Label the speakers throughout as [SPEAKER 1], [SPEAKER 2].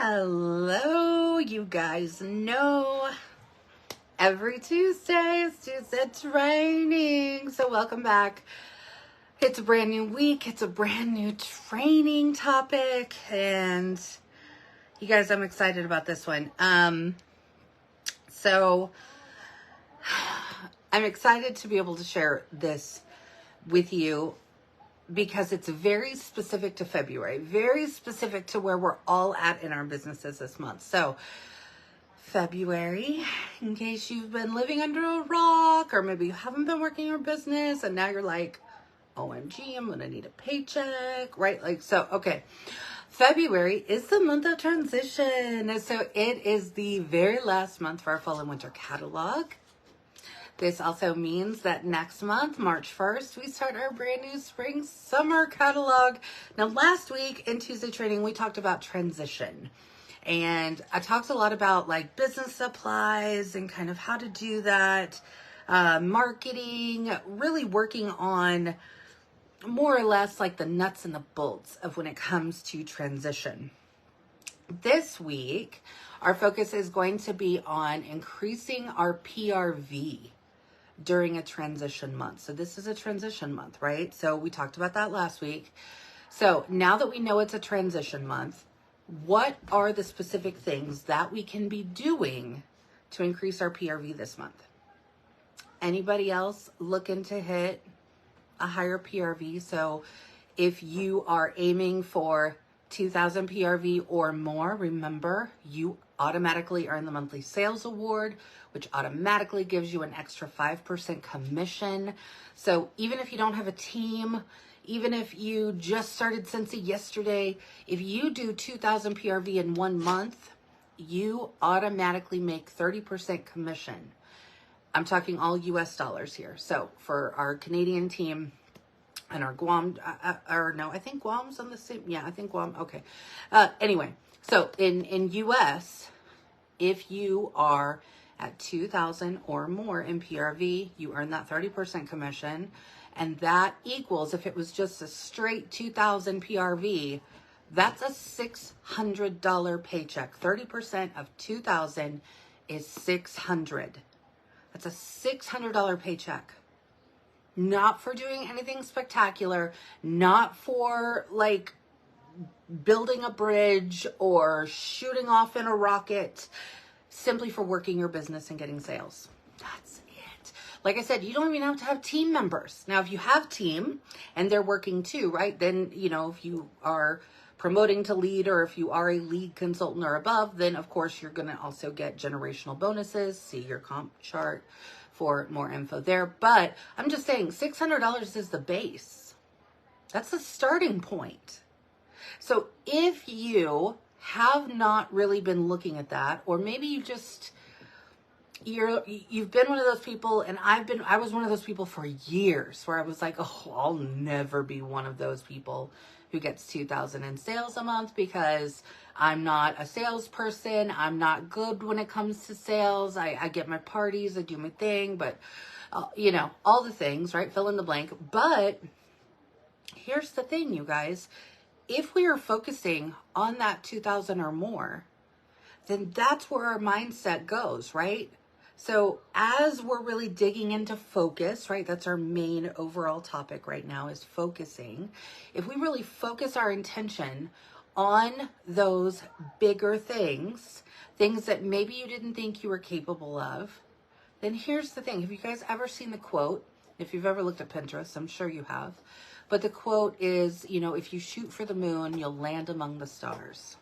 [SPEAKER 1] Hello, you guys know every Tuesday is Tuesday training. So welcome back. It's a brand new week. It's a brand new training topic. And you guys, I'm excited about this one. So I'm excited to be able to share this with you because it's very specific to February, very specific to where we're all at in our businesses this month. So February, in case you've been living under a rock, or maybe you haven't been working your business and now you're like, OMG, I'm going to need a paycheck, right? Like, so, okay. February is the month of transition. So it is the very last month for our fall and winter catalog. This also means that next month, March 1st, we start our brand new spring summer catalog. Now, last week in Tuesday training, we talked about transition. And I talked a lot about like business supplies and kind of how to do that, marketing, really working on more or less like the nuts and the bolts of when it comes to transition. This week, our focus is going to be on increasing our PRV during a transition month. So this is a transition month, right? So we talked about that last week. So now that we know it's a transition month, what are the specific things that we can be doing to increase our PRV this month? Anybody else looking to hit a higher PRV? So if you are aiming for 2,000 PRV or more, remember you automatically earn the monthly sales award, which automatically gives you an extra 5% commission. So even if you don't have a team, even if you just started Scentsy yesterday, if you do 2,000 PRV in 1 month, you automatically make 30% commission. I'm talking all US dollars here. So for our Canadian team and our Guam, or no, I think Guam's on the same. Yeah, I think Guam. Okay. Anyway, so in US, if you are at 2,000 or more in PRV, you earn that 30% commission. And that equals, if it was just a straight 2,000 PRV, that's a $600 paycheck. 30% of 2,000 is $600. That's a $600 paycheck. Not for doing anything spectacular, not for like building a bridge or shooting off in a rocket, simply for working your business and getting sales. That's it. Like I said, you don't even have to have team members. Now, if you have team and they're working too, right? Then, you know, if you are promoting to lead or if you are a lead consultant or above, then of course you're going to also get generational bonuses. See your comp chart for more info there. But I'm just saying $600 is the base. That's the starting point. So if you have not really been looking at that, or maybe you've been one of those people, and I was one of those people for years where I was like, oh, I'll never be one of those people who gets 2,000 in sales a month because I'm not a salesperson. I'm not good when it comes to sales. I get my parties, I do my thing, but you know, all the things, right? Fill in the blank. But here's the thing, you guys. If we are focusing on that 2,000 or more, then that's where our mindset goes, right? So as we're really digging into focus, right? That's our main overall topic right now is focusing. If we really focus our intention on those bigger things, things that maybe you didn't think you were capable of, then here's the thing. Have you guys ever seen the quote? If you've ever looked at Pinterest, I'm sure you have. But the quote is, you know, if you shoot for the moon, you'll land among the stars.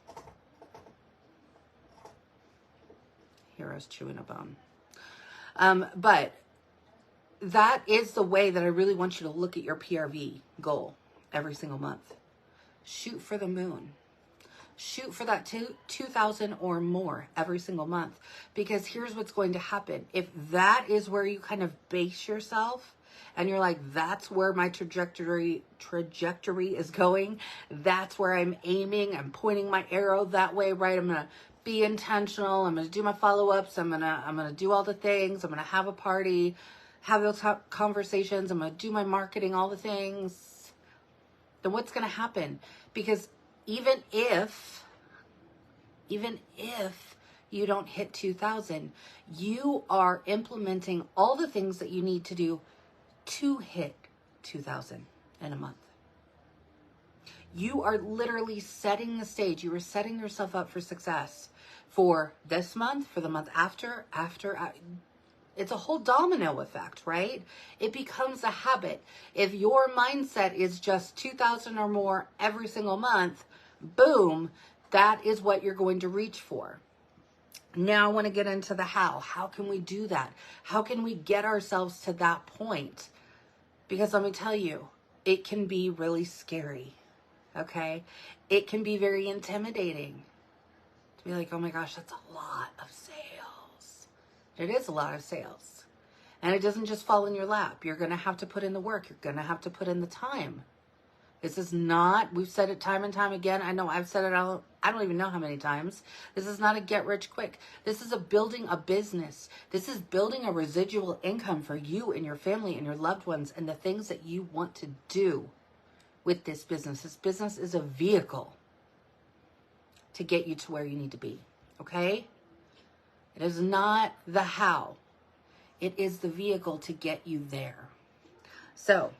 [SPEAKER 1] Heroes chewing a bone. But that is the way that I really want you to look at your PRV goal every single month. Shoot for the moon. Shoot for that 2,000 or more every single month. Because here's what's going to happen. If that is where you kind of base yourself, and you're like, that's where my trajectory is going. That's where I'm aiming. I'm pointing my arrow that way, right? I'm going to be intentional. I'm going to do my follow-ups. I'm going to do all the things. I'm going to have a party, have those conversations. I'm going to do my marketing, all the things. Then what's going to happen? Because even if even if you don't hit 2,000, you are implementing all the things that you need to do to hit 2,000 in a month. You are literally setting the stage. You are setting yourself up for success for this month, for the month after. It's a whole domino effect, right? It becomes a habit. If your mindset is just 2,000 or more every single month, boom, that is what you're going to reach for. Now I want to get into the how. How can we do that? How can we get ourselves to that point? Because let me tell you, it can be really scary, okay? It can be very intimidating to be like, oh my gosh, that's a lot of sales. It is a lot of sales. And it doesn't just fall in your lap. You're going to have to put in the work. You're going to have to put in the time. This is not, we've said it time and time again. I know I've said it, I don't even know how many times. This is not a get rich quick. This is building a business. This is building a residual income for you and your family and your loved ones and the things that you want to do with this business. This business is a vehicle to get you to where you need to be, okay? It is not the how. It is the vehicle to get you there. So,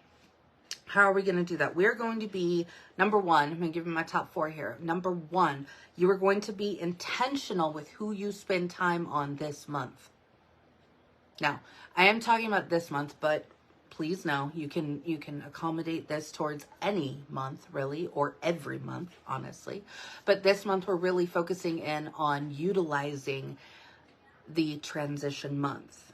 [SPEAKER 1] how are we going to do that? We're going to be, number one, I'm going to give you my top 4 here. Number 1, you are going to be intentional with who you spend time on this month. Now, I am talking about this month, but please know you can accommodate this towards any month, really, or every month, honestly. But this month, we're really focusing in on utilizing the transition month.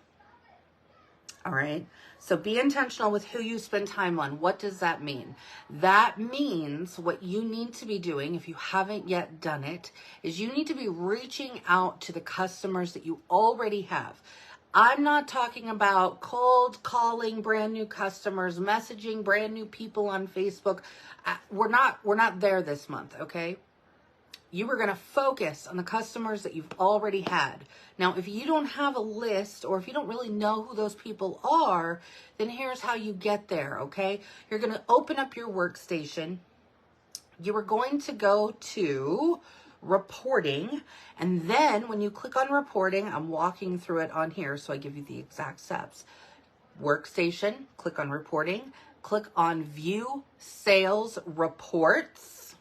[SPEAKER 1] All right. So be intentional with who you spend time on. What does that mean? That means what you need to be doing, if you haven't yet done it, is you need to be reaching out to the customers that you already have. I'm not talking about cold calling brand new customers, messaging brand new people on Facebook. We're not there this month, okay? You are going to focus on the customers that you've already had. Now, if you don't have a list or if you don't really know who those people are, then here's how you get there, okay? You're going to open up your workstation. You are going to go to reporting. And then when you click on reporting, I'm walking through it on here, so I give you the exact steps. Workstation, click on reporting, click on view sales reports.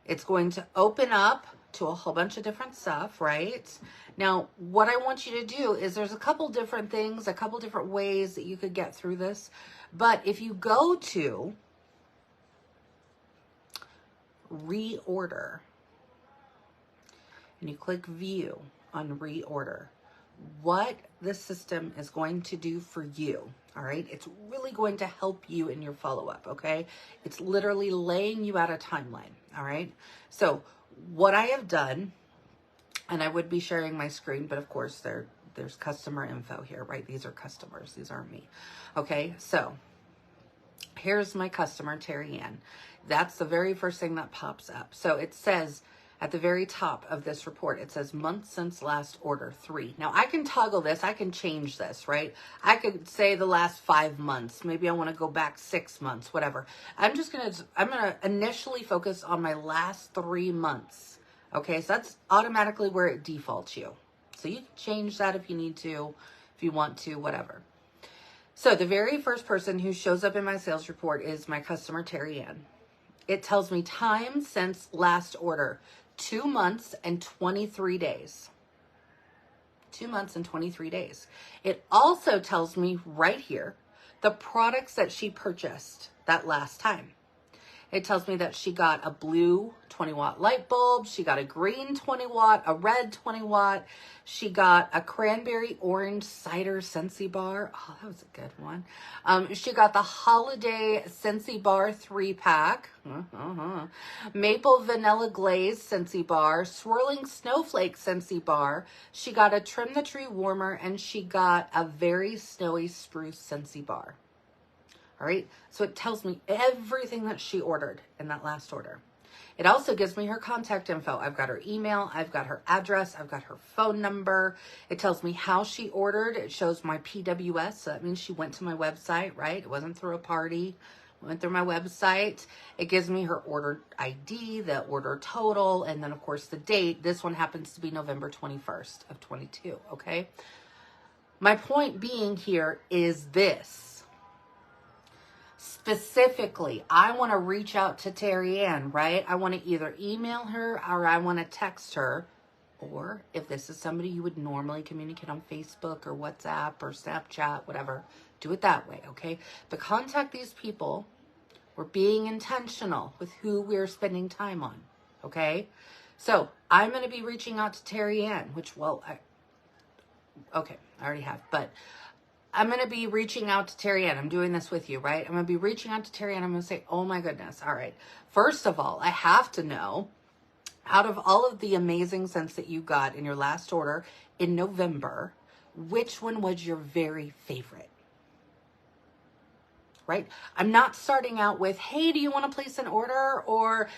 [SPEAKER 1] It's going to open up to a whole bunch of different stuff, right? Now, what I want you to do is there's a couple different things, a couple different ways that you could get through this. But if you go to reorder and you click view on reorder, what the system is going to do for you, all right? It's really going to help you in your follow-up, okay? It's literally laying you out a timeline, all right? So what I have done, and I would be sharing my screen, but of course there's customer info here, right? These are customers, these aren't me. Okay, so here's my customer, Terry Ann. That's the very first thing that pops up. So it says, at the very top of this report, it says month since last order 3. Now I can toggle this. I can change this, right? I could say the last 5 months. Maybe I want to go back 6 months, whatever. I'm going to initially focus on my last 3 months. Okay. So that's automatically where it defaults you. So you can change that if you need to, if you want to, whatever. So the very first person who shows up in my sales report is my customer, Terry Ann. It tells me time since last order. 2 months and 23 days. 2 months and 23 days. It also tells me right here the products that she purchased that last time. It tells me that she got a blue 20-watt light bulb. She got a green 20-watt, a red 20-watt. She got a cranberry orange cider Scentsy bar. Oh, that was a good one. She got the holiday Scentsy bar 3-pack. Maple vanilla glaze Scentsy bar. Swirling snowflake Scentsy bar. She got a trim the tree warmer, and she got a very snowy spruce Scentsy bar. All right, so it tells me everything that she ordered in that last order. It also gives me her contact info. I've got her email, I've got her address, I've got her phone number. It tells me how she ordered. It shows my PWS, so that means she went to my website, right? It wasn't through a party, Went through my website. It gives me her order ID, the order total, and then of course the date. This one happens to be November 21st of 22, okay? My point being here is this. Specifically, I want to reach out to Terry Ann, right? I want to either email her or I want to text her. Or if this is somebody you would normally communicate on Facebook or WhatsApp or Snapchat, whatever, do it that way, okay? But contact these people. We're being intentional with who we're spending time on, okay? So I'm going to be reaching out to Terry Ann, which, well, I already have, but I'm going to be reaching out to Terry Ann. I'm doing this with you, right? I'm going to be reaching out to Terry Ann. I'm going to say, oh my goodness. All right. First of all, I have to know, out of all of the amazing scents that you got in your last order in November, which one was your very favorite? Right? I'm not starting out with, hey, do you want to place an order? Or,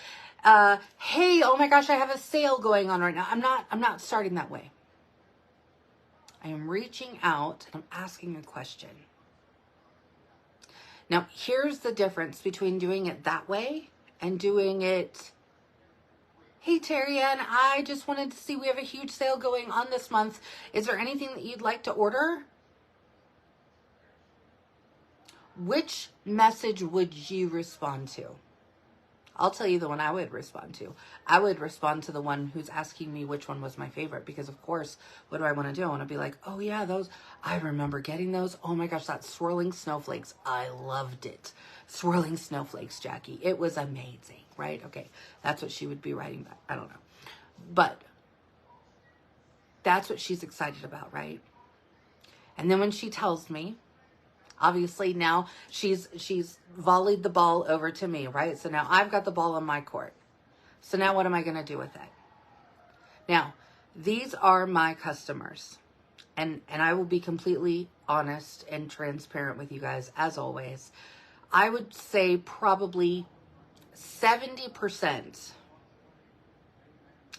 [SPEAKER 1] hey, oh my gosh, I have a sale going on right now. I'm not starting that way. I am reaching out and I'm asking a question. Now, here's the difference between doing it that way and doing it, hey, Terry Ann, I just wanted to see, we have a huge sale going on this month. Is there anything that you'd like to order? Which message would you respond to? I'll tell you the one I would respond to. I would respond to the one who's asking me which one was my favorite, because of course, what do I want to do? I want to be like, oh yeah, those, I remember getting those. Oh my gosh, that swirling snowflakes. I loved it. Swirling snowflakes, Jacqui. It was amazing, right? Okay. That's what she would be writing back. I don't know. But that's what she's excited about, right? And then when she tells me, obviously now she's volleyed the ball over to me, right? So now I've got the ball on my court. So now what am I going to do with it? Now, these are my customers. And I will be completely honest and transparent with you guys, as always. I would say probably 70%.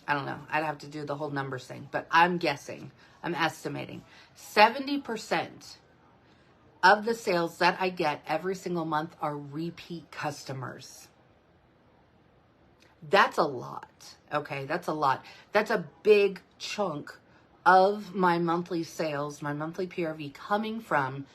[SPEAKER 1] I don't know. I'd have to do the whole numbers thing. But I'm guessing. I'm estimating. 70% of the sales that I get every single month are repeat customers. That's a lot, okay? That's a lot. That's a big chunk of my monthly sales, my monthly PRV coming from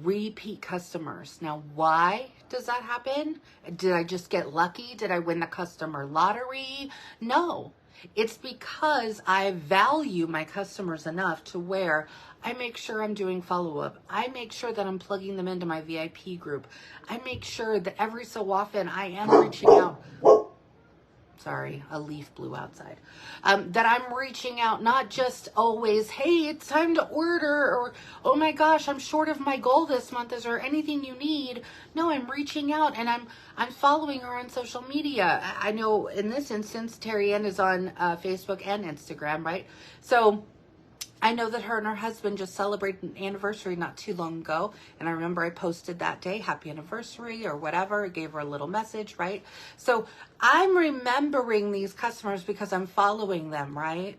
[SPEAKER 1] repeat customers. Now, why does that happen? Did I just get lucky? Did I win the customer lottery? No. It's because I value my customers enough to where I make sure I'm doing follow-up. I make sure that I'm plugging them into my VIP group. I make sure that every so often I am reaching out. Sorry, a leaf blew outside. That I'm reaching out, not just always, hey, it's time to order, or, oh my gosh, I'm short of my goal this month. Is there anything you need? No, I'm reaching out and I'm following her on social media. I know in this instance, Terry Ann is on Facebook and Instagram, right? So I know that her and her husband just celebrated an anniversary not too long ago. And I remember I posted that day, happy anniversary or whatever. I gave her a little message, right? So I'm remembering these customers because I'm following them, right?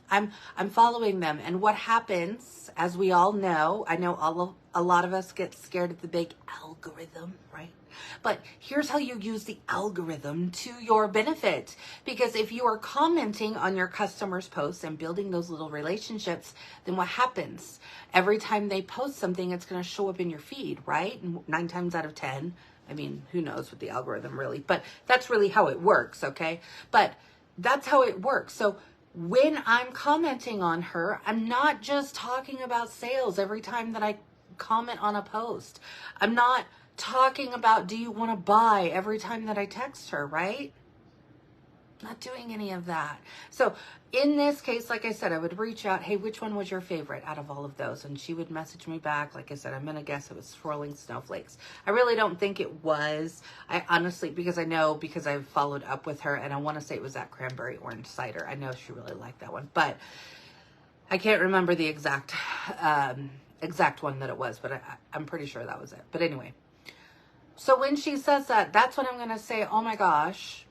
[SPEAKER 1] I'm following them. And what happens, as we all know, I know a lot of us get scared of the big algorithm, right? But here's how you use the algorithm to your benefit. Because if you are commenting on your customers' posts and building those little relationships, then what happens? Every time they post something, it's going to show up in your feed, right? And 9 times out of 10, I mean, who knows with the algorithm really, but that's really how it works, okay? But that's how it works. So when I'm commenting on her, I'm not just talking about sales every time that I comment on a post. I'm not talking about, do you want to buy every time that I text her, right? Not doing any of that. So in this case, like I said, I would reach out, hey, which one was your favorite out of all of those? And she would message me back. Like I said, I'm going to guess it was swirling snowflakes. I really don't think it was. I honestly, because I've followed up with her, and I want to say it was that cranberry orange cider. I know she really liked that one, but I can't remember the exact one that it was, but I'm pretty sure that was it. But anyway, so when she says that, that's when I'm going to say, oh my gosh,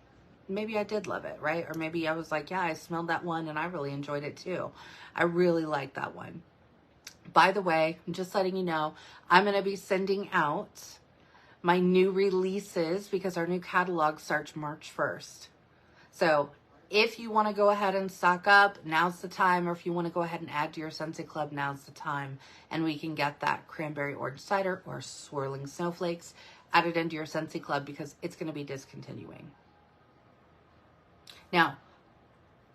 [SPEAKER 1] maybe I did love it, right? Or maybe I was like, yeah, I smelled that one and I really enjoyed it too. I really like that one. By the way, I'm just letting you know, I'm going to be sending out my new releases, because our new catalog starts March 1st. So if you want to go ahead and stock up, now's the time. Or if you want to go ahead and add to your Scentsy Club, now's the time. And we can get that cranberry orange cider or swirling snowflakes added into your Scentsy Club, because it's going to be discontinuing. Now,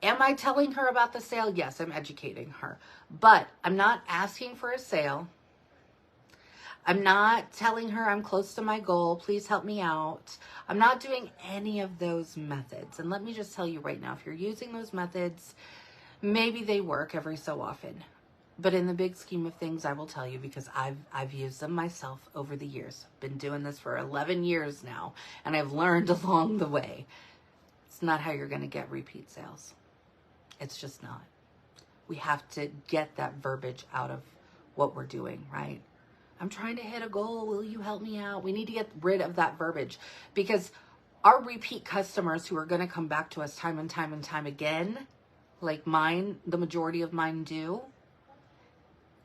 [SPEAKER 1] am I telling her about the sale? Yes, I'm educating her. But I'm not asking for a sale. I'm not telling her I'm close to my goal. Please help me out. I'm not doing any of those methods. And let me just tell you right now, if you're using those methods, maybe they work every so often. But in the big scheme of things, I will tell you, because I've used them myself over the years. Been doing this for 11 years now, and I've learned along the way. It's not how you're going to get repeat sales. It's just not. We have to get that verbiage out of what we're doing, right? I'm trying to hit a goal. Will you help me out? We need to get rid of that verbiage, because our repeat customers who are going to come back to us time and time and time again, like mine, the majority of mine do,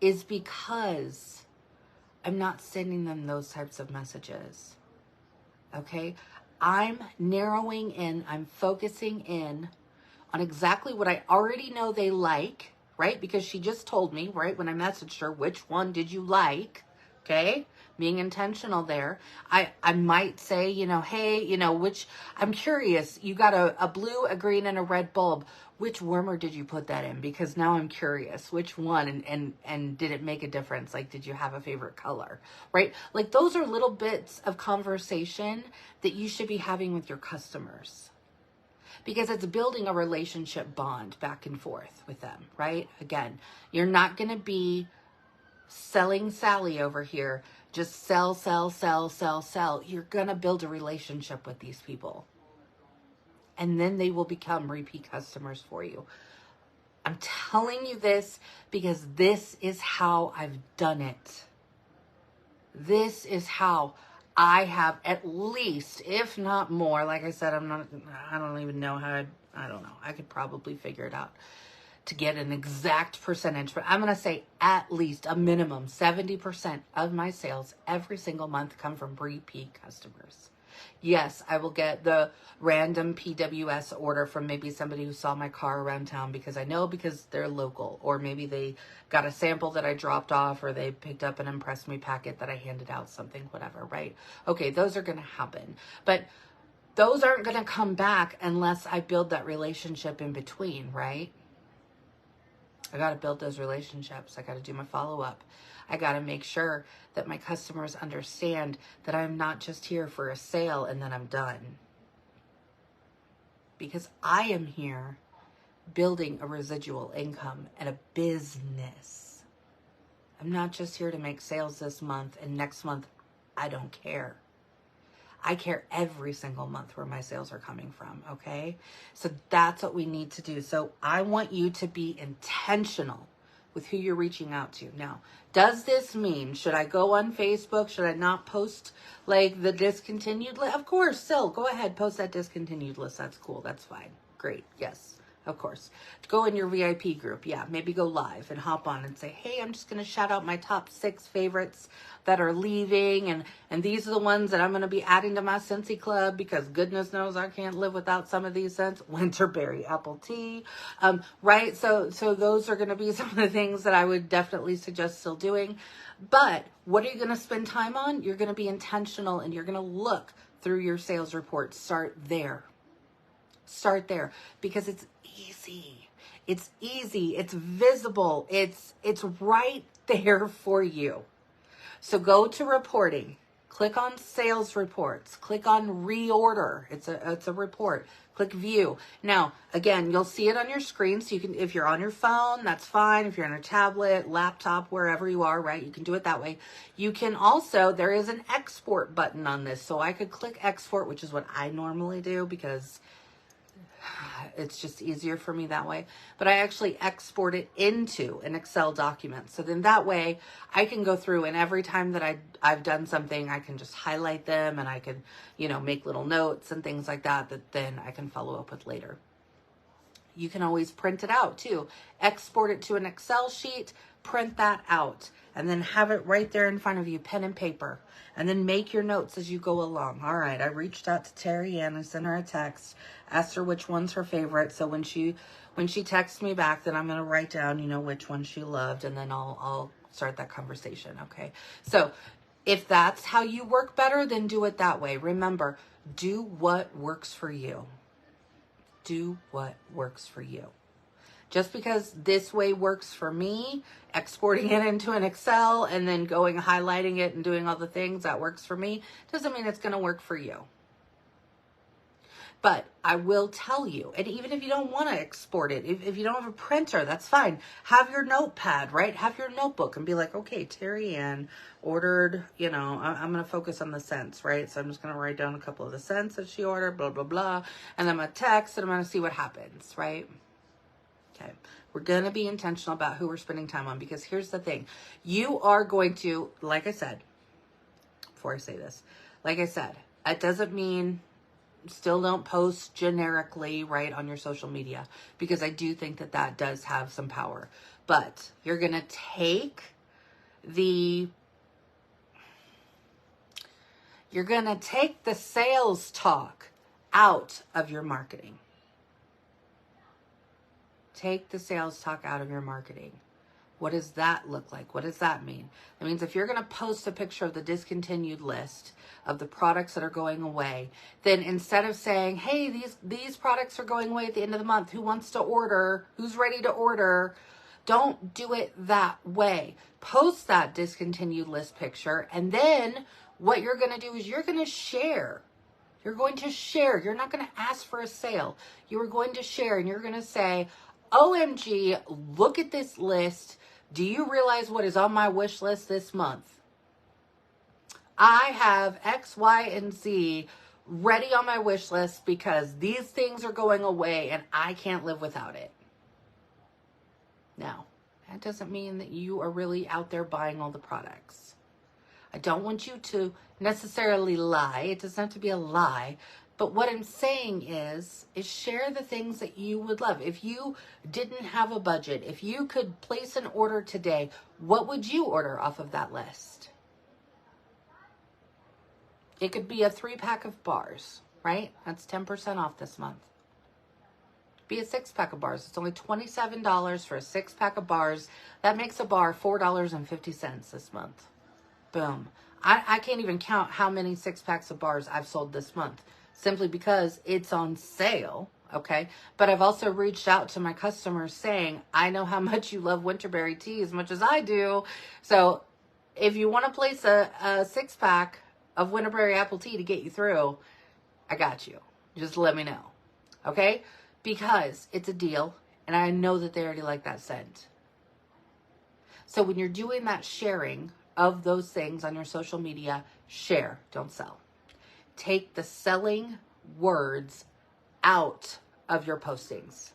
[SPEAKER 1] is because I'm not sending them those types of messages. Okay? I'm narrowing in, I'm focusing in on exactly what I already know they like, right? Because she just told me, right, when I messaged her, which one did you like? Okay, being intentional there. I might say, you know, hey, you know, which, I'm curious, you got a blue, a green, and a red bulb. Which warmer did you put that in? Because now I'm curious, which one, and did it make a difference? Like, did you have a favorite color, right? Like, those are little bits of conversation that you should be having with your customers, because it's building a relationship bond back and forth with them, right? Again, you're not going to be selling Sally over here. Just sell, sell, sell, sell, sell. You're going to build a relationship with these people, and then they will become repeat customers for you. I'm telling you this because this is how I've done it. This is how I have, at least, if not more, like I said, I don't even know how, I don't know. I could probably figure it out to get an exact percentage, but I'm going to say at least a minimum 70% of my sales every single month come from repeat customers. Yes, I will get the random PWS order from maybe somebody who saw my car around town, because I know, because they're local, or maybe they got a sample that I dropped off, or they picked up an Impress Me packet that I handed out, something, whatever, right? Okay, those are going to happen, but those aren't going to come back unless I build that relationship in between, right? I got to build those relationships. I got to do my follow-up. I got to make sure that my customers understand that I'm not just here for a sale and then I'm done. Because I am here building a residual income and a business. I'm not just here to make sales this month, and next month I don't care. I care every single month where my sales are coming from, okay? So that's what we need to do. So I want you to be intentional with who you're reaching out to. Now, does this mean, should I go on Facebook? Should I not post like the discontinued list? Of course, still go ahead, post that discontinued list. That's cool. That's fine. Great. Yes, of course. Go in your VIP group. Yeah, maybe go live and hop on and say, hey, I'm just going to shout out my top 6 favorites that are leaving, and these are the ones that I'm going to be adding to my Scentsy Club, because goodness knows I can't live without some of these scents. Winterberry apple tea, right? So those are going to be some of the things that I would definitely suggest still doing. But what are you going to spend time on? You're going to be intentional, and you're going to look through your sales report. Start there. Start there, because it's easy. It's easy. It's visible. It's right there for you. So go to reporting, click on sales reports, click on reorder. It's a report. Click view. Now, again, you'll see it on your screen. So you can, if you're on your phone, that's fine. If you're on a tablet, laptop, wherever you are, right, you can do it that way. You can also, there is an export button on this. So I could click export, which is what I normally do, because it's just easier for me that way. But I actually export it into an Excel document. So then that way I can go through, and every time that I've done something, I can just highlight them, and I can, you know, make little notes and things like that, that then I can follow up with later. You can always print it out too. Export it to an Excel sheet, print that out, and then have it right there in front of you, pen and paper. And then make your notes as you go along. All right, I reached out to Terry Ann. I sent her a text, asked her which one's her favorite. So when she texts me back, then I'm going to write down, you know, which one she loved, and then I'll start that conversation, okay? So if that's how you work better, then do it that way. Remember, do what works for you. Do what works for you. Just because this way works for me, exporting it into an Excel and then going highlighting it and doing all the things that works for me, doesn't mean it's going to work for you. But I will tell you, and even if you don't want to export it, if you don't have a printer, that's fine. Have your notepad, right? Have your notebook and be like, okay, Terry Ann ordered, you know, I'm going to focus on the scents, right? So I'm just going to write down a couple of the scents that she ordered, blah, blah, blah. And I'm going to text and I'm going to see what happens, right? Okay, we're going to be intentional about who we're spending time on, because here's the thing. You are going to, like I said, before I say this, like I said, it doesn't mean still don't post generically, right, on your social media, because I do think that that does have some power. But you're going to take the sales talk out of your marketing. Take the sales talk out of your marketing. What does that look like? What does that mean? That means if you're going to post a picture of the discontinued list of the products that are going away, then instead of saying, hey, these products are going away at the end of the month, who wants to order? Who's ready to order? Don't do it that way. Post that discontinued list picture, and then what you're going to do is you're going to share. You're going to share. You're not going to ask for a sale. You are going to share, and you're going to say, OMG, look at this list. Do you realize what is on my wish list this month? I have X, Y, and Z ready on my wish list because these things are going away and I can't live without it. Now, that doesn't mean that you are really out there buying all the products. I don't want you to necessarily lie. It doesn't have to be a lie. But what I'm saying is share the things that you would love. If you didn't have a budget, if you could place an order today, what would you order off of that list? It could be a 3-pack of bars, right? That's 10% off this month. Be a 6-pack of bars. It's only $27 for a 6-pack of bars. That makes a bar $4.50 this month. Boom. I can't even count how many 6-packs of bars I've sold this month, simply because it's on sale, okay? But I've also reached out to my customers saying, I know how much you love winterberry tea as much as I do. So if you want to place a 6-pack of winterberry apple tea to get you through, I got you. Just let me know, okay? Because it's a deal, and I know that they already like that scent. So when you're doing that sharing of those things on your social media, share, don't sell. Take the selling words out of your postings.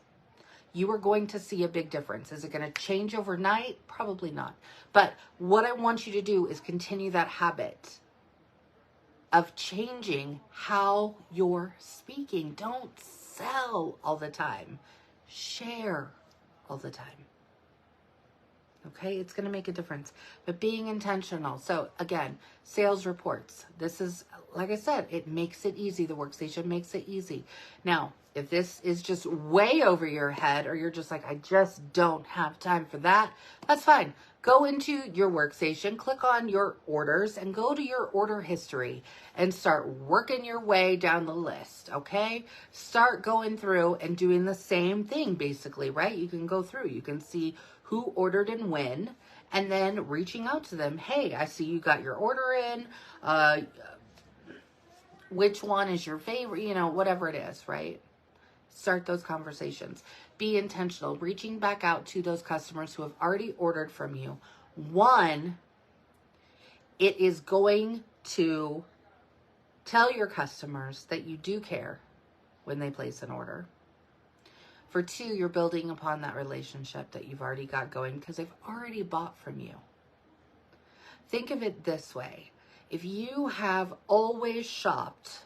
[SPEAKER 1] You are going to see a big difference. Is it going to change overnight? Probably not. But what I want you to do is continue that habit of changing how you're speaking. Don't sell all the time. Share all the time. Okay, it's going to make a difference. But being intentional. So again, sales reports. This is, like I said, it makes it easy. The workstation makes it easy. Now, if this is just way over your head, or you're just like, I just don't have time for that, that's fine. Go into your workstation, click on your orders, and go to your order history and start working your way down the list, okay? Start going through and doing the same thing, basically, right? You can go through. You can see who ordered and when, and then reaching out to them. Hey, I see you got your order in. Which one is your favorite? You know, whatever it is, right? Start those conversations. Be intentional, reaching back out to those customers who have already ordered from you. One, it is going to tell your customers that you do care when they place an order. For 2, you're building upon that relationship that you've already got going because they've already bought from you. Think of it this way. If you have always shopped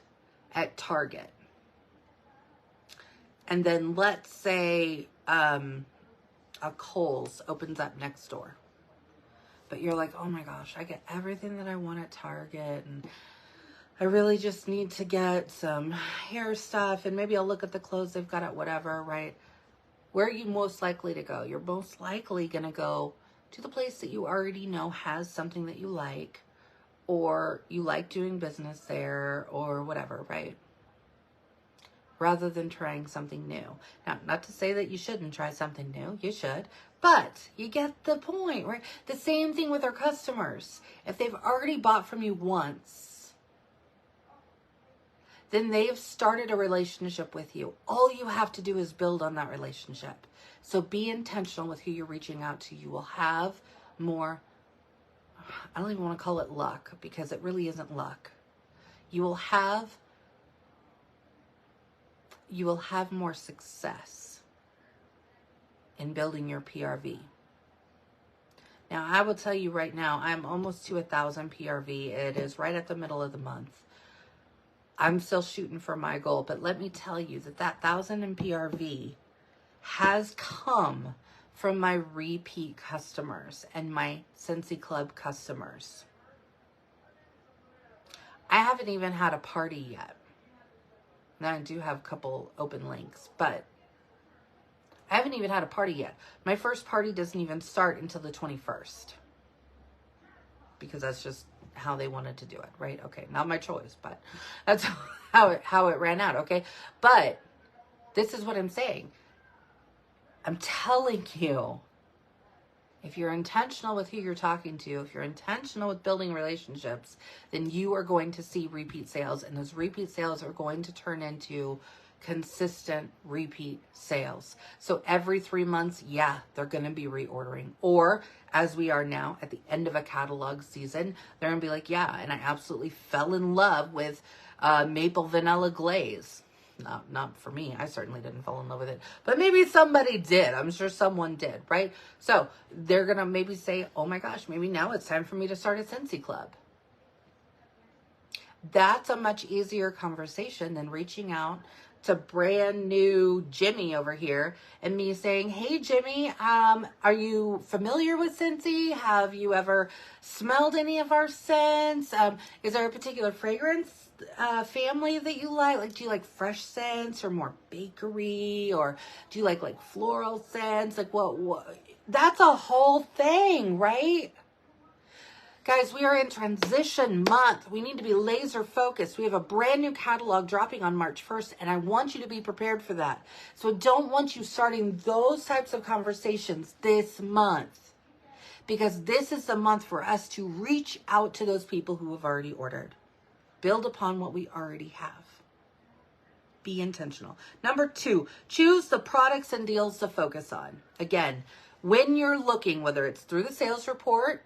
[SPEAKER 1] at Target And then let's say a Kohl's opens up next door. But you're like, oh my gosh, I get everything that I want at Target, and I really just need to get some hair stuff, and maybe I'll look at the clothes they've got at whatever, right? Where are you most likely to go? You're most likely going to go to the place that you already know has something that you like, or you like doing business there, or whatever, right? Rather than trying something new. Now, not to say that you shouldn't try something new. You should. But you get the point, right? The same thing with our customers. If they've already bought from you once, then they've started a relationship with you. All you have to do is build on that relationship. So be intentional with who you're reaching out to. You will have more, I don't even want to call it luck, because it really isn't luck. You will have more success in building your PRV. Now, I will tell you right now, I'm almost to 1,000 PRV. It is right at the middle of the month. I'm still shooting for my goal, but let me tell you that 1,000 in PRV has come from my repeat customers and my Scentsy Club customers. I haven't even had a party yet. Now, I do have a couple open links, but I haven't even had a party yet. My first party doesn't even start until the 21st. Because that's just how they wanted to do it, right? Okay, not my choice, but that's how it ran out, okay? But this is what I'm saying. I'm telling you, if you're intentional with who you're talking to, if you're intentional with building relationships, then you are going to see repeat sales, and those repeat sales are going to turn into consistent repeat sales. So every 3 months, yeah, they're going to be reordering. Or as we are now at the end of a catalog season, they're going to be like, yeah, and I absolutely fell in love with maple vanilla glaze. Not for me. I certainly didn't fall in love with it, but maybe somebody did. I'm sure someone did, right? So they're going to maybe say, oh my gosh, maybe now it's time for me to start a Scentsy Club. That's a much easier conversation than reaching out to brand new Jimmy over here and me saying, hey Jimmy, are you familiar with Scentsy? Have you ever smelled any of our scents? Is there a particular fragrance family that you like? Like, do you like fresh scents or more bakery, or do you like floral scents? Like what? That's a whole thing, right? Guys, we are in transition month. We need to be laser focused. We have a brand new catalog dropping on March 1st, and I want you to be prepared for that. So I don't want you starting those types of conversations this month, because this is the month for us to reach out to those people who have already ordered. Build upon what we already have. Be intentional. Number 2, choose the products and deals to focus on. Again, when you're looking, whether it's through the sales report,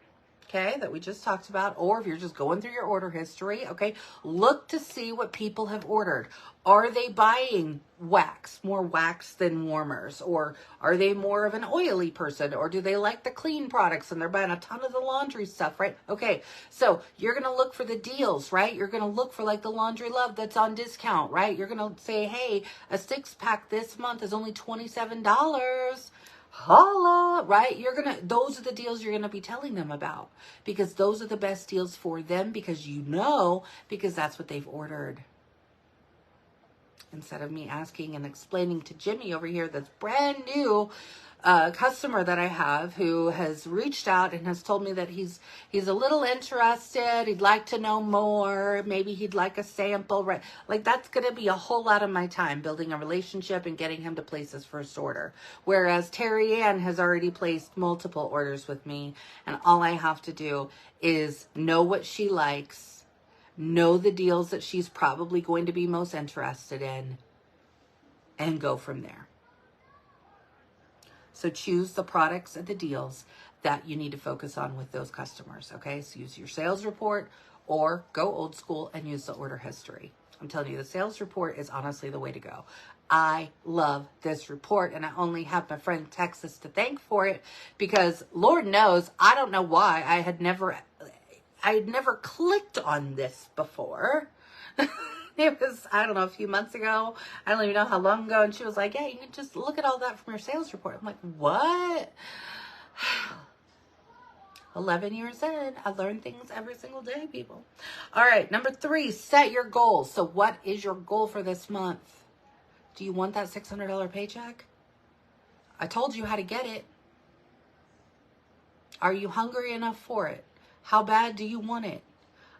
[SPEAKER 1] okay, that we just talked about, or if you're just going through your order history, okay, look to see what people have ordered. Are they buying wax, more wax than warmers? Or are they more of an oily person? Or do they like the clean products and they're buying a ton of the laundry stuff, right? Okay, so you're going to look for the deals, right? You're going to look for the Laundry Love that's on discount, right? You're going to say, hey, a 6-pack this month is only $27. Holla, right? Those are the deals you're going to be telling them about, because those are the best deals for them, because because that's what they've ordered. Instead of me asking and explaining to Jimmy over here, that's brand new customer that I have, who has reached out and has told me that he's a little interested. He'd like to know more. Maybe he'd like a sample, right? That's going to be a whole lot of my time building a relationship and getting him to place his first order. Whereas Terry Ann has already placed multiple orders with me, and all I have to do is know what she likes, know the deals that she's probably going to be most interested in, and go from there. So choose the products and the deals that you need to focus on with those customers, okay? So use your sales report, or go old school and use the order history. I'm telling you, the sales report is honestly the way to go. I love this report, and I only have my friend Texas to thank for it, because Lord knows, I don't know why I had never clicked on this before. It was, I don't know, a few months ago. I don't even know how long ago. And she was like, yeah, you can just look at all that from your sales report. I'm like, what? 11 years in, I learn things every single day, people. All right, number 3, set your goals. So what is your goal for this month? Do you want that $600 paycheck? I told you how to get it. Are you hungry enough for it? How bad do you want it?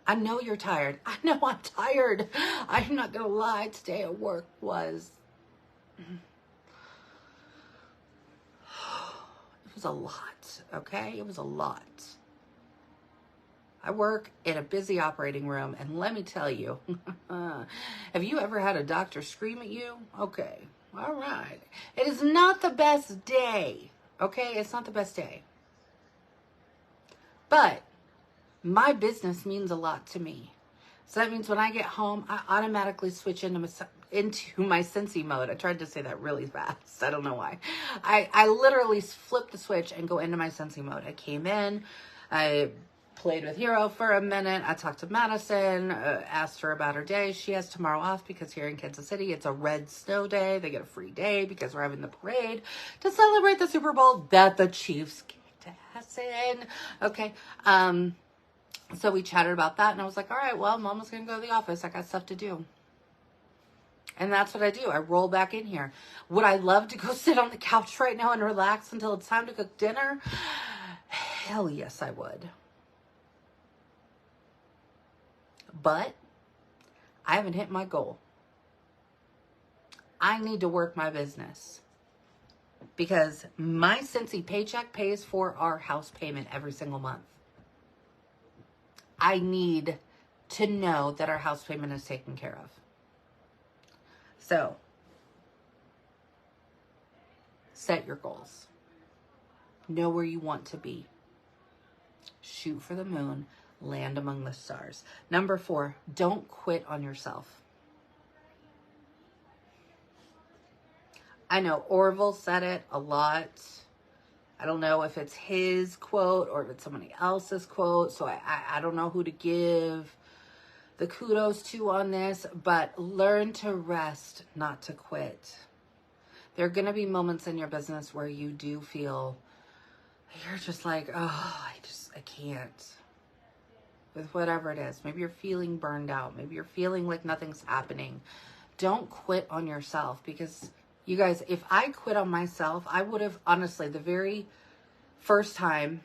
[SPEAKER 1] I know you're tired. I know I'm tired. I'm not going to lie. Today at work was... It was a lot, okay? It was a lot. I work in a busy operating room, and let me tell you, have you ever had a doctor scream at you? Okay, all right. It is not the best day, okay? It's not the best day. But my business means a lot to me. So that means when I get home, I automatically switch into my Scentsy mode. I tried to say that really fast. I don't know why. I literally flip the switch and go into my Scentsy mode. I came in, I played with Hero for a minute. I talked to Madison, asked her about her day. She has tomorrow off because here in Kansas City, it's a red snow day. They get a free day because we're having the parade to celebrate the Super Bowl that the Chiefs kicked ass in. Okay. So we chatted about that, and I was like, all right, well, Mama's going to go to the office. I got stuff to do. And that's what I do. I roll back in here. Would I love to go sit on the couch right now and relax until it's time to cook dinner? Hell yes, I would. But I haven't hit my goal. I need to work my business because my Scentsy paycheck pays for our house payment every single month. I need to know that our house payment is taken care of. So, set your goals. Know where you want to be. Shoot for the moon. Land among the stars. Number 4, don't quit on yourself. I know Orville said it a lot. I don't know if it's his quote or if it's somebody else's quote. So I don't know who to give the kudos to on this, but learn to rest, not to quit. There are going to be moments in your business where you do feel, you're just like, oh, I can't. With whatever it is. Maybe you're feeling burned out. Maybe you're feeling like nothing's happening. Don't quit on yourself, because you guys, if I quit on myself, I would have, honestly, the very first time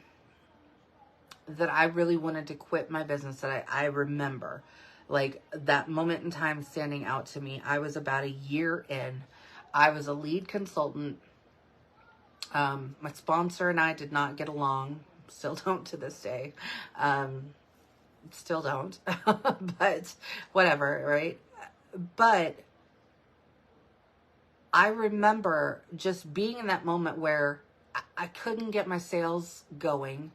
[SPEAKER 1] that I really wanted to quit my business that I remember, like that moment in time standing out to me, I was about a year in. I was a lead consultant. My sponsor and I did not get along. Still don't to this day. Still don't. But whatever, right? But I remember just being in that moment where I couldn't get my sales going.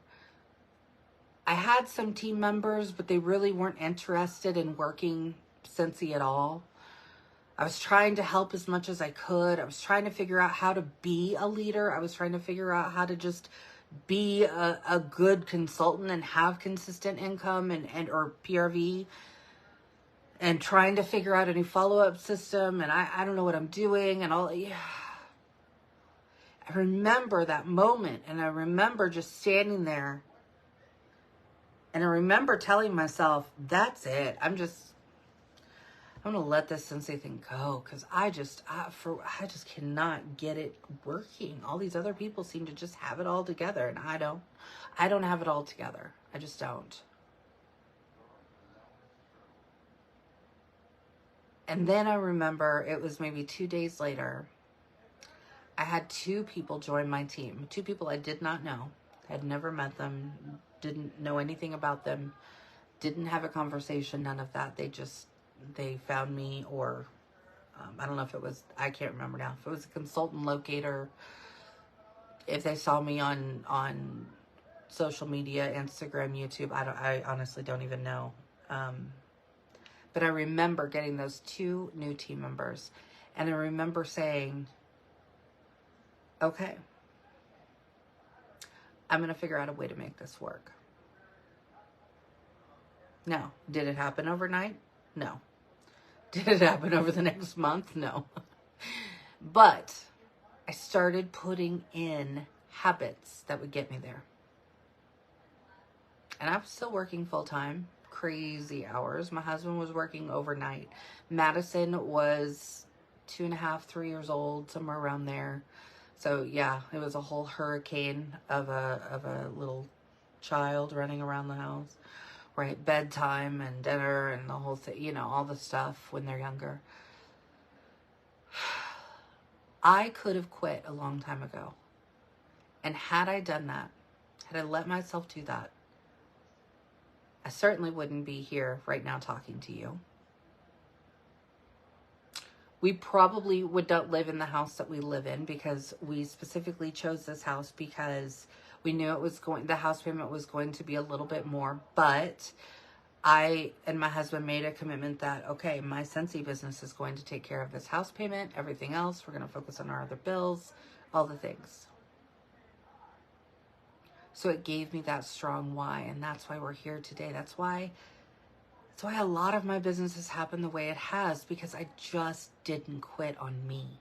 [SPEAKER 1] I had some team members, but they really weren't interested in working Scentsy at all. I was trying to help as much as I could. I was trying to figure out how to be a leader. I was trying to figure out how to just be a good consultant and have consistent income and or PRV, and trying to figure out a new follow-up system. And I don't know what I'm doing and all. Yeah. I remember that moment, and I remember just standing there, and I remember telling myself, that's it. I'm going to let this Scentsy thing go, because I just cannot get it working. All these other people seem to just have it all together, and I don't have it all together. I just don't. And then I remember it was maybe 2 days later, I had 2 people join my team. 2 people I did not know. Had never met them, didn't know anything about them, didn't have a conversation, none of that. They found me, or I don't know if it was, I can't remember now, if it was a consultant locator, if they saw me on social media, Instagram, YouTube, I honestly don't even know. But I remember getting those 2 new team members, and I remember saying, okay, I'm going to figure out a way to make this work. Now, did it happen overnight? No. Did it happen over the next month? No. But I started putting in habits that would get me there. And I was still working full time, crazy hours. My husband was working overnight. Madison was 2.5, 3 years old, somewhere around there. So yeah, it was a whole hurricane of a little child running around the house, right? Bedtime and dinner and the whole thing, you know, all the stuff when they're younger. I could have quit a long time ago. And had I done that, had I let myself do that, I certainly wouldn't be here right now talking to you. We probably would not live in the house that we live in, because we specifically chose this house because we knew the house payment was going to be a little bit more. But I and my husband made a commitment that, okay, my Scentsy business is going to take care of this house payment. Everything else, we're going to focus on our other bills, all the things. So it gave me that strong why, and that's why we're here today. That's why a lot of my business has happened the way it has, because I just didn't quit on me.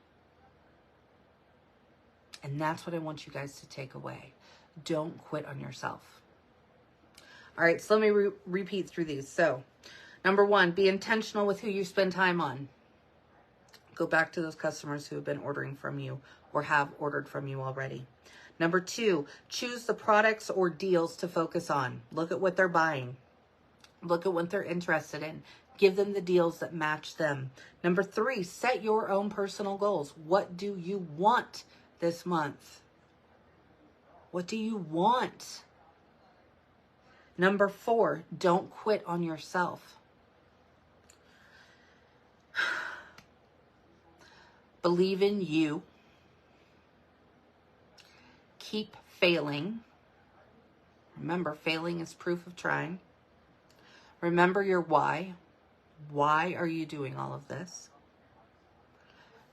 [SPEAKER 1] And that's what I want you guys to take away. Don't quit on yourself. All right, so let me repeat through these. So, number 1, be intentional with who you spend time on. Go back to those customers who have been ordering from you or have ordered from you already. Number 2, choose the products or deals to focus on. Look at what they're buying. Look at what they're interested in. Give them the deals that match them. Number 3, set your own personal goals. What do you want this month? What do you want? Number 4, don't quit on yourself. Believe in you. Keep failing. Remember, failing is proof of trying. Remember your why. Why are you doing all of this?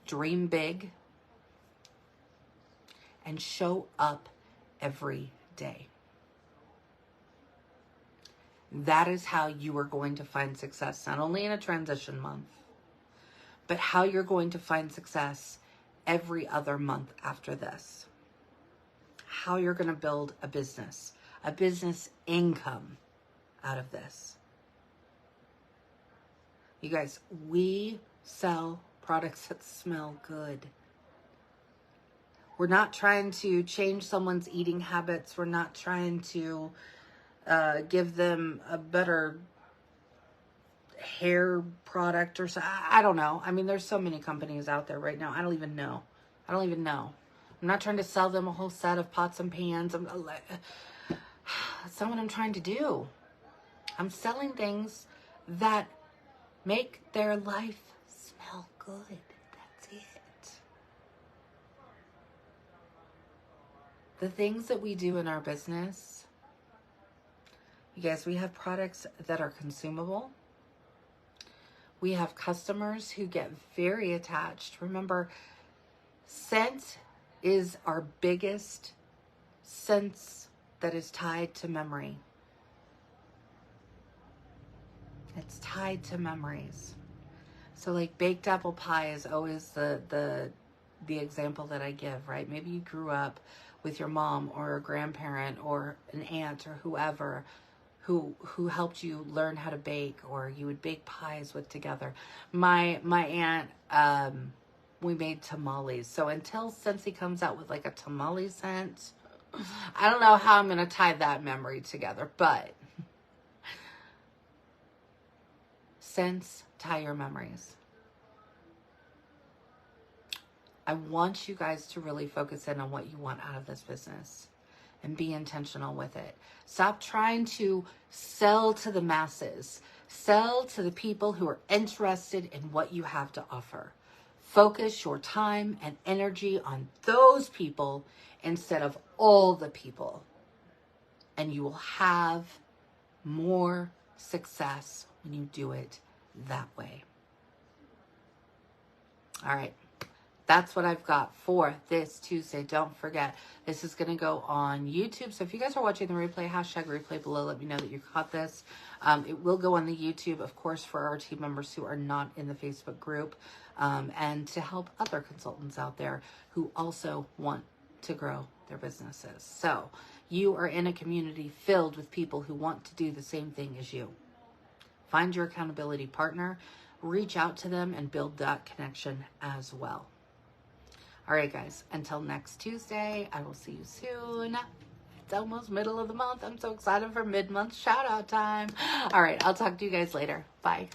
[SPEAKER 1] Dream big. And show up every day. That is how you are going to find success, not only in a transition month, but how you're going to find success every other month after this. How you're going to build a business income out of this. You guys, we sell products that smell good. We're not trying to change someone's eating habits. We're not trying to give them a better hair product or so. I don't know. I mean, there's so many companies out there right now. I don't even know. I'm not trying to sell them a whole set of pots and pans. That's not what I'm trying to do. I'm selling things that make their life smell good. That's it. The things that we do in our business, you guys, we have products that are consumable. We have customers who get very attached. Remember, scent is our biggest sense that is tied to memory. It's tied to memories. So like baked apple pie is always the example that I give, right? Maybe you grew up with your mom or a grandparent or an aunt or whoever who helped you learn how to bake, or you would bake pies with together. My aunt, we made tamales. So until Scentsy comes out with like a tamale scent, I don't know how I'm going to tie that memory together, but scents tie your memories. I want you guys to really focus in on what you want out of this business and be intentional with it. Stop trying to sell to the masses. Sell to the people who are interested in what you have to offer. Focus your time and energy on those people instead of all the people. And you will have more success when you do it that way. All right. that's what I've got for this Tuesday. Don't forget, this is going to go on YouTube. So if you guys are watching the replay, hashtag replay below, let me know that you caught this. It will go on the YouTube, of course, for our team members who are not in the Facebook group, and to help other consultants out there who also want to grow their businesses. So you are in a community filled with people who want to do the same thing as you. Find your accountability partner, reach out to them, and build that connection as well. All right, guys, until next Tuesday, I will see you soon. It's almost middle of the month. I'm so excited for mid-month shout-out time. All right, I'll talk to you guys later. Bye.